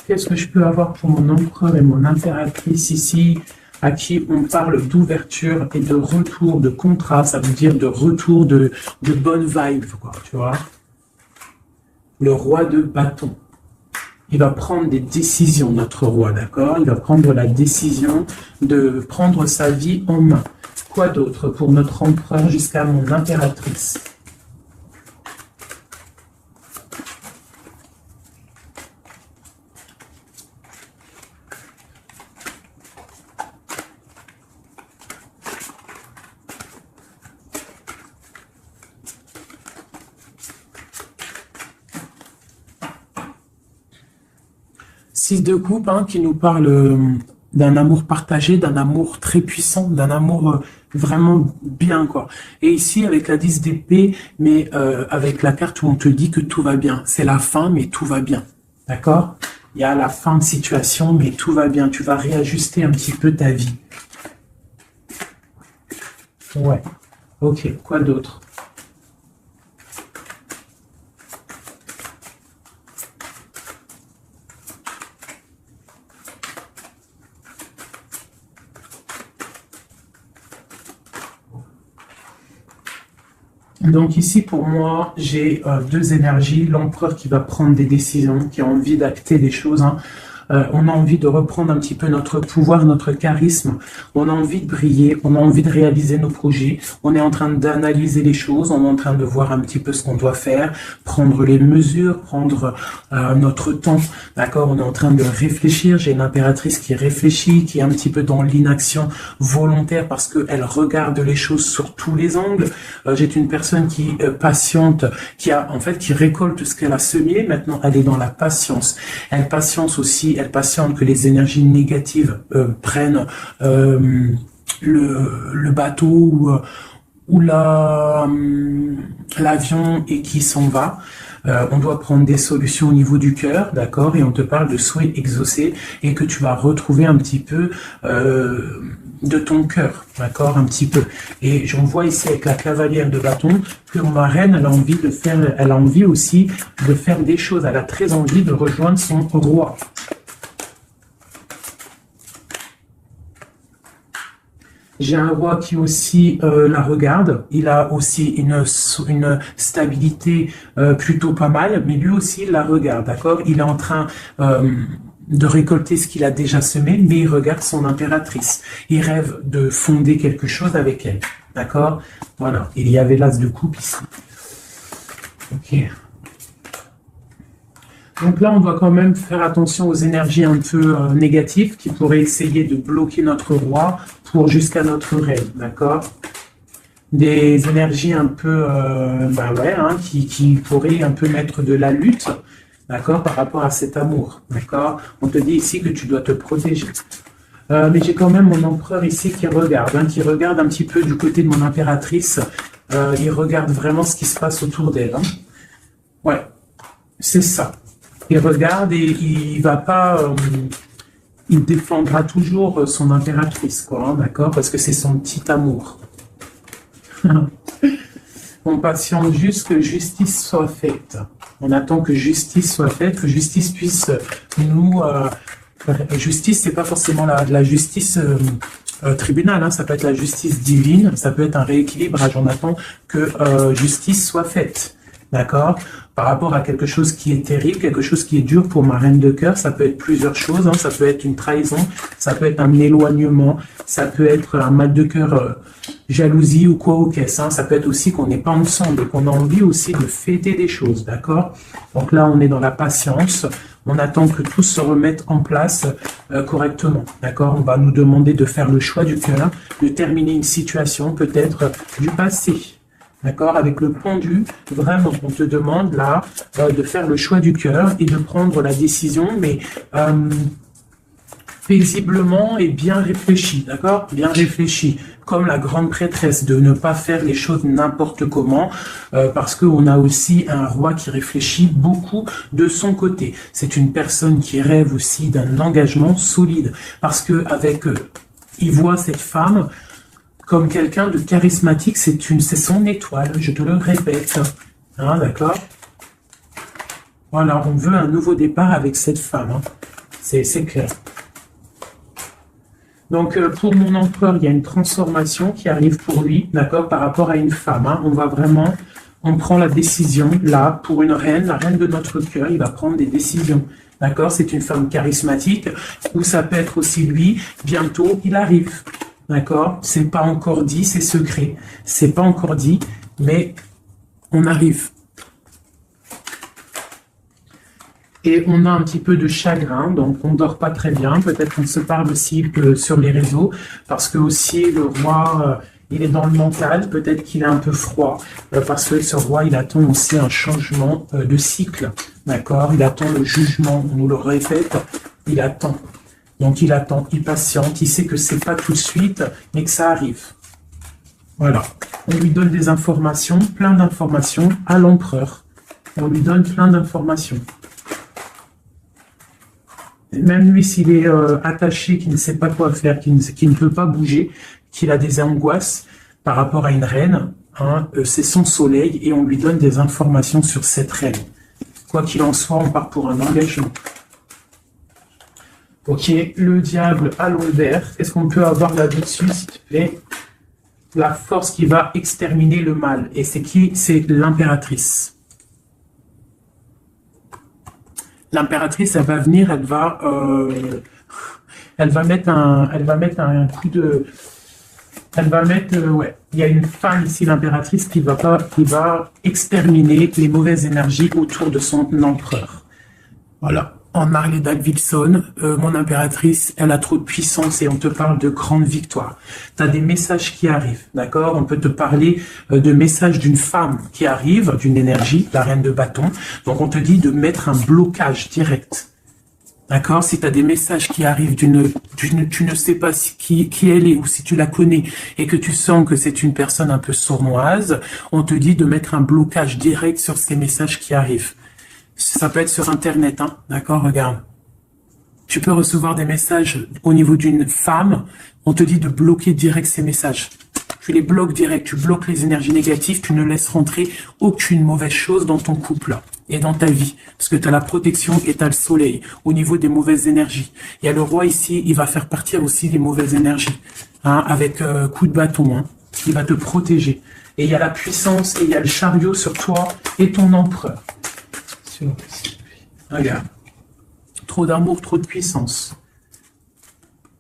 Qu'est-ce que je peux avoir pour mon empereur et mon impératrice ici, à qui on parle d'ouverture et de retour, de contrat, ça veut dire de retour de bonne vibe, quoi, tu vois? Le roi de bâton. Il va prendre des décisions, notre roi, d'accord? Il va prendre la décision de prendre sa vie en main. Quoi d'autre pour notre empereur jusqu'à mon impératrice? Six de coupe, hein, qui nous parle d'un amour partagé, d'un amour très puissant, d'un amour vraiment bien, quoi. Et ici, avec la 10 d'épée, mais avec la carte où on te dit que tout va bien. C'est la fin, mais tout va bien. D'accord? Il y a la fin de situation, mais tout va bien. Tu vas réajuster un petit peu ta vie. Ouais. Ok, quoi d'autre? Donc ici, pour moi, j'ai deux énergies. L'empereur qui va prendre des décisions, qui a envie d'acter des choses, hein. On a envie de reprendre un petit peu notre pouvoir, notre charisme. On a envie de briller, on a envie de réaliser nos projets. On est en train d'analyser les choses, on est en train de voir un petit peu ce qu'on doit faire, prendre les mesures, prendre notre temps. D'accord? On est en train de réfléchir. J'ai une impératrice qui réfléchit, qui est un petit peu dans l'inaction volontaire parce qu'elle regarde les choses sur tous les angles. J'ai une personne qui patiente, qui récolte ce qu'elle a semé. Maintenant, elle est dans la patience. Elle patience aussi. Elle patiente que les énergies négatives prennent le bateau ou l'avion et qui s'en va. On doit prendre des solutions au niveau du cœur, d'accord? Et on te parle de souhaits exaucés et que tu vas retrouver un petit peu de ton cœur, d'accord? Un petit peu. Et j'en vois ici avec la cavalière de bâton que ma reine, elle a envie aussi de faire des choses. Elle a très envie de rejoindre son roi. J'ai un roi qui aussi la regarde. Il a aussi une stabilité plutôt pas mal, mais lui aussi il la regarde, d'accord? Il est en train de récolter ce qu'il a déjà semé, mais il regarde son impératrice. Il rêve de fonder quelque chose avec elle, d'accord? Voilà. Il y avait l'as de coupe ici. Ok. Donc là, on doit quand même faire attention aux énergies un peu négatives qui pourraient essayer de bloquer notre roi pour jusqu'à notre reine, d'accord? Des énergies un peu, qui pourraient un peu mettre de la lutte, d'accord, par rapport à cet amour, d'accord? On te dit ici que tu dois te protéger. Mais j'ai quand même mon empereur ici qui regarde un petit peu du côté de mon impératrice. Il regarde vraiment ce qui se passe autour d'elle. Hein. Ouais, c'est ça. Il regarde et il va pas, il défendra toujours son impératrice, quoi, hein, d'accord, parce que c'est son petit amour. On patiente juste que justice soit faite. On attend que justice soit faite, que justice puisse nous. Justice, c'est pas forcément la justice tribunal, hein, ça peut être la justice divine, ça peut être un rééquilibrage. On attend que justice soit faite. D'accord? Par rapport à quelque chose qui est terrible, quelque chose qui est dur pour ma reine de cœur, ça peut être plusieurs choses, hein, ça peut être une trahison, ça peut être un éloignement, ça peut être un mal de cœur, jalousie ou quoi au caisse, hein, ça peut être aussi qu'on n'est pas ensemble et qu'on a envie aussi de fêter des choses, d'accord? Donc là, on est dans la patience, on attend que tout se remette en place correctement, d'accord? On va nous demander de faire le choix du cœur, de terminer une situation peut-être du passé. D'accord, avec le pendu, vraiment, on te demande là de faire le choix du cœur et de prendre la décision, mais paisiblement et bien réfléchi, d'accord, bien réfléchi, comme la grande prêtresse, de ne pas faire les choses n'importe comment, parce qu'on a aussi un roi qui réfléchit beaucoup de son côté. C'est une personne qui rêve aussi d'un engagement solide, parce que avec il voit cette femme comme quelqu'un de charismatique, c'est son étoile, je te le répète. Hein, d'accord? Voilà, on veut un nouveau départ avec cette femme. Hein. C'est clair. Donc, pour mon empereur, il y a une transformation qui arrive pour lui, d'accord, par rapport à une femme. Hein. On prend la décision, là, pour une reine, la reine de notre cœur, il va prendre des décisions. D'accord? C'est une femme charismatique, ou ça peut être aussi lui, bientôt, il arrive. D'accord? C'est pas encore dit, c'est secret. C'est pas encore dit, mais on arrive. Et on a un petit peu de chagrin, donc on dort pas très bien. Peut-être qu'on se parle aussi sur les réseaux, parce que aussi le roi, il est dans le mental. Peut-être qu'il est un peu froid, parce que ce roi, il attend aussi un changement de cycle. D'accord? Il attend le jugement. On nous le répète, il attend. Donc il attend, il patiente, il sait que c'est pas tout de suite, mais que ça arrive. Voilà. On lui donne des informations, plein d'informations à l'empereur. On lui donne plein d'informations. Même lui, s'il est attaché, qui ne sait pas quoi faire, qui ne peut pas bouger, qu'il a des angoisses par rapport à une reine, hein, c'est son soleil et on lui donne des informations sur cette reine. Quoi qu'il en soit, on part pour un engagement. Ok, le diable à l'envers. Est-ce qu'on peut avoir là-dessus, s'il te plaît? La force qui va exterminer le mal. Et c'est qui? C'est l'impératrice. L'impératrice, elle va venir, elle va mettre un coup de... ouais. Il y a une femme ici, l'impératrice, qui va exterminer les mauvaises énergies autour de son empereur. Voilà. En Harley Davidson, mon impératrice, elle a trop de puissance et on te parle de grandes victoires. Tu as des messages qui arrivent, d'accord? On peut te parler de messages d'une femme qui arrive, d'une énergie, la reine de bâton. Donc on te dit de mettre un blocage direct. D'accord? Si tu as des messages qui arrivent tu ne sais pas qui elle est ou si tu la connais et que tu sens que c'est une personne un peu sournoise, on te dit de mettre un blocage direct sur ces messages qui arrivent. Ça peut être sur Internet, hein, d'accord, regarde. Tu peux recevoir des messages au niveau d'une femme, on te dit de bloquer direct ces messages. Tu les bloques direct, tu bloques les énergies négatives, tu ne laisses rentrer aucune mauvaise chose dans ton couple. est dans ta vie, parce que tu as la protection et tu as le soleil au niveau des mauvaises énergies. Il y a le roi ici, il va faire partir aussi les mauvaises énergies, hein, avec coup de bâton, hein, il va te protéger. Et il y a la puissance et il y a le chariot sur toi et ton empereur. Regarde, trop d'amour, trop de puissance.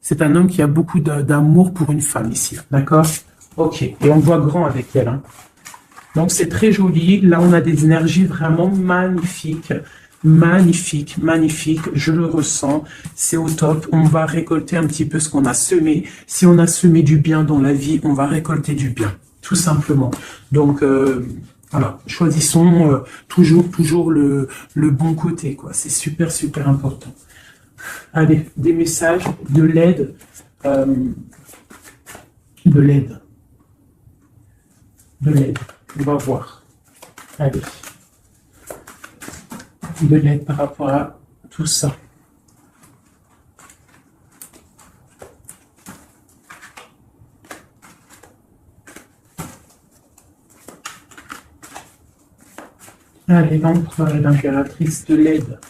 C'est un homme qui a beaucoup d'amour pour une femme ici, d'accord? Ok, et on voit grand avec elle, hein. Donc c'est très joli. Là, on a des énergies vraiment magnifiques. Magnifique, magnifique. Je le ressens. C'est au top. On va récolter un petit peu ce qu'on a semé. Si on a semé du bien dans la vie, on va récolter du bien. Tout simplement. Donc, voilà. Choisissons toujours le bon côté, quoi. C'est super, super important. Allez, des messages, de l'aide. De l'aide. De l'aide. On va voir. Allez. De l'aide par rapport à tout ça. Allez, l'empereur et l'impératrice de l'aide.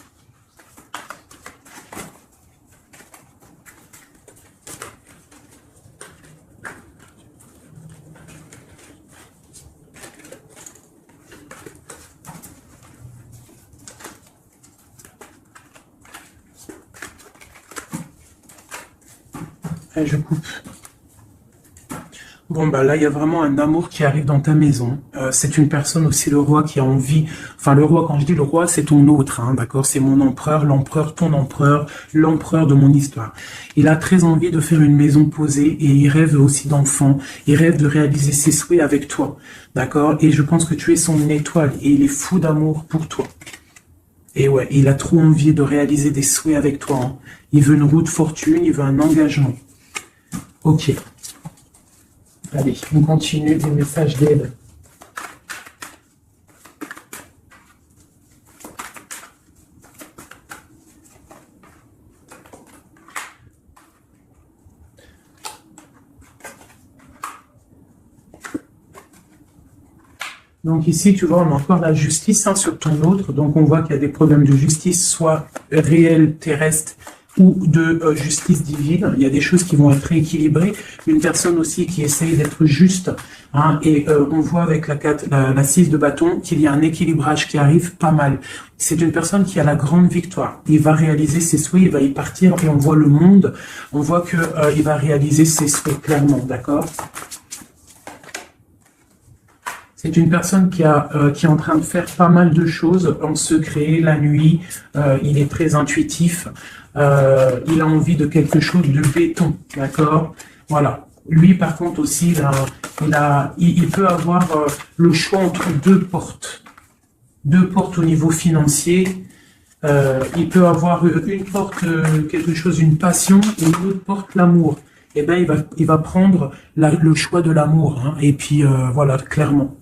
Je coupe. Bon, bah là, il y a vraiment un amour qui arrive dans ta maison. C'est une personne aussi, le roi, qui a envie... Enfin, le roi, quand je dis le roi, c'est ton autre, hein, d'accord? C'est mon empereur, l'empereur, ton empereur, l'empereur de mon histoire. Il a très envie de faire une maison posée et il rêve aussi d'enfants. Il rêve de réaliser ses souhaits avec toi, d'accord? Et je pense que tu es son étoile et il est fou d'amour pour toi. Et ouais, il a trop envie de réaliser des souhaits avec toi, hein. Il veut une roue de fortune, il veut un engagement. Ok. Allez, on continue des messages d'aide. Donc ici, tu vois, on a encore la justice, hein, sur ton autre. Donc on voit qu'il y a des problèmes de justice, soit réels, terrestres, ou de justice divine. Il y a des choses qui vont être rééquilibrées. Une personne aussi qui essaye d'être juste, hein, et on voit avec la 6 de bâton qu'il y a un équilibrage qui arrive pas mal. C'est une personne qui a la grande victoire. Il va réaliser ses souhaits, il va y partir et on voit le monde. On voit que il va réaliser ses souhaits clairement, d'accord? C'est une personne qui est en train de faire pas mal de choses en secret, la nuit. Il est très intuitif. Il a envie de quelque chose de béton, d'accord? Voilà. Lui, par contre, aussi, il peut avoir le choix entre deux portes. Deux portes au niveau financier. Il peut avoir une porte, quelque chose, une passion, et une autre porte, l'amour. Eh bien, il va prendre le choix de l'amour, hein, et puis, voilà, clairement.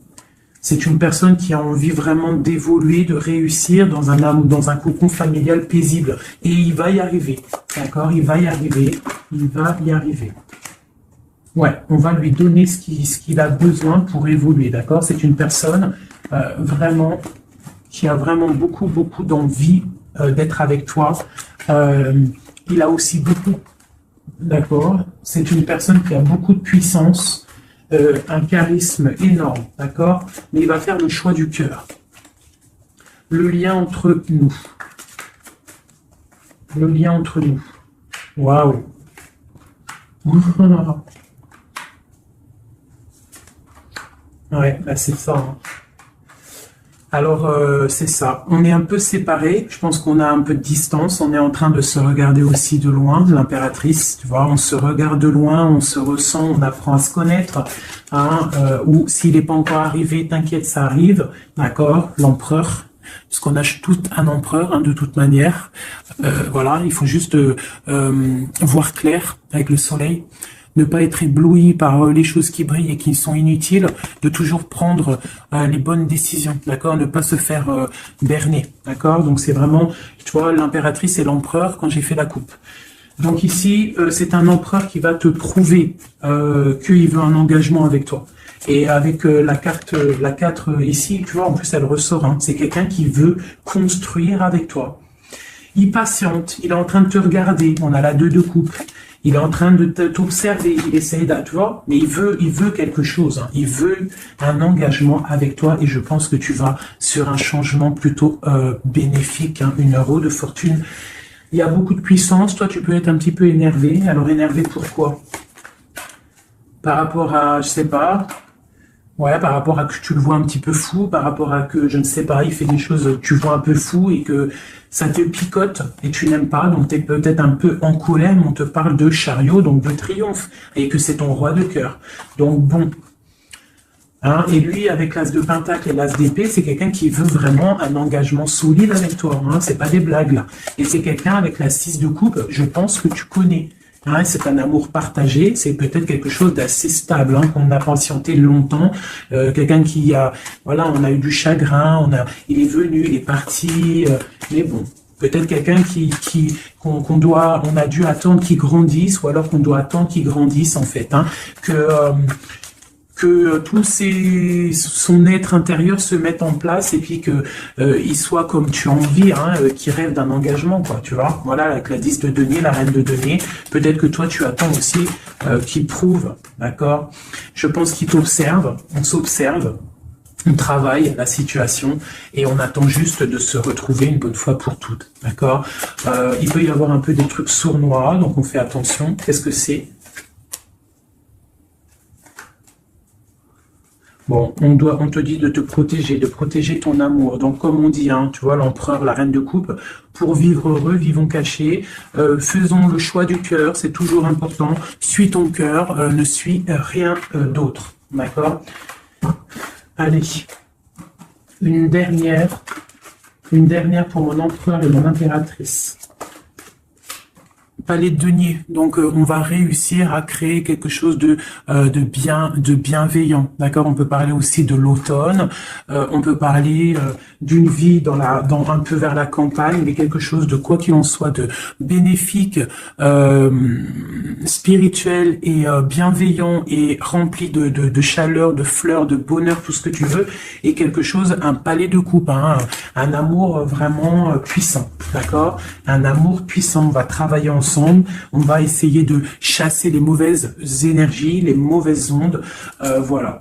C'est une personne qui a envie vraiment d'évoluer, de réussir dans un cocon familial paisible. Et il va y arriver. D'accord? Il va y arriver. Il va y arriver. Ouais, on va lui donner ce qu'il a besoin pour évoluer. D'accord? C'est une personne vraiment qui a vraiment beaucoup d'envie d'être avec toi. Il a aussi beaucoup... D'accord? C'est une personne qui a beaucoup de puissance. Un charisme énorme, d'accord? Mais il va faire le choix du cœur. Le lien entre nous. Le lien entre nous. Waouh! Ouais, là c'est ça, hein. Alors, c'est ça. On est un peu séparés. Je pense qu'on a un peu de distance. On est en train de se regarder aussi de loin, l'impératrice. Tu vois, on se regarde de loin, on se ressent, on apprend à se connaître. Hein, ou s'il n'est pas encore arrivé, t'inquiète, ça arrive. D'accord? L'empereur. Parce qu'on a tout un empereur, hein, de toute manière. Voilà, il faut juste voir clair avec le soleil. Ne pas être ébloui par les choses qui brillent et qui sont inutiles, de toujours prendre les bonnes décisions, d'accord? Ne pas se faire berner, d'accord? Donc c'est vraiment, tu vois, l'impératrice et l'empereur quand j'ai fait la coupe. Donc ici, c'est un empereur qui va te prouver qu'il veut un engagement avec toi. Et avec la carte, la 4 ici, tu vois, en plus elle ressort, hein. C'est quelqu'un qui veut construire avec toi. Il patiente, il est en train de te regarder, on a la 2 de coupe. Il est en train de t'observer, il essaie de, tu vois, mais il veut quelque chose, hein. Il veut un engagement avec toi et je pense que tu vas sur un changement plutôt bénéfique, hein, une roue de fortune. Il y a beaucoup de puissance, toi tu peux être un petit peu énervé. Alors énervé pourquoi? Par rapport à, je sais pas, ouais, par rapport à que tu le vois un petit peu fou, par rapport à que, je ne sais pas, il fait des choses que tu vois un peu fou et que ça te picote et tu n'aimes pas, donc tu es peut-être un peu en colère, mais on te parle de chariot, donc de triomphe, et que c'est ton roi de cœur. Donc bon. Hein, et lui, avec l'as de pentacle et l'as d'épée, c'est quelqu'un qui veut vraiment un engagement solide avec toi. Hein, c'est pas des blagues là. Et c'est quelqu'un avec la 6 de coupe, je pense que tu connais. Hein, c'est un amour partagé, c'est peut-être quelque chose d'assez stable, hein, qu'on a patienté longtemps. Quelqu'un qui a, voilà, on a eu du chagrin, il est venu, il est parti, mais bon. Peut-être quelqu'un on a dû attendre qu'il grandisse, ou alors qu'on doit attendre qu'il grandisse en fait, hein, que tout son être intérieur se mette en place et puis que il soit comme tu as envie, hein, qui rêve d'un engagement, quoi, tu vois. Voilà, avec la 10 de denier, la reine de denier, peut-être que toi tu attends aussi qu'il prouve, d'accord. Je pense qu'il t'observe, on s'observe, on travaille la situation et on attend juste de se retrouver une bonne fois pour toutes, d'accord. Il peut y avoir un peu des trucs sournois, donc on fait attention. Qu'est-ce que c'est? Bon, on te dit de te protéger, de protéger ton amour. Donc, comme on dit, hein, tu vois, l'empereur, la reine de coupe, pour vivre heureux, vivons cachés, faisons le choix du cœur, c'est toujours important. Suis ton cœur, ne suis rien d'autre. D'accord? Allez, une dernière pour mon empereur et mon impératrice. Palais de denier. Donc on va réussir à créer quelque chose de bienveillant. D'accord. On peut parler aussi de l'automne. On peut parler d'une vie un peu vers la campagne, mais quelque chose de, quoi qu'il en soit, de bénéfique, spirituel et bienveillant et rempli de chaleur, de fleurs, de bonheur, tout ce que tu veux, et quelque chose, un palais de coupe, hein, un amour vraiment puissant. D'accord. Un amour puissant. On va travailler ensemble. On va essayer de chasser les mauvaises énergies, les mauvaises ondes. Voilà.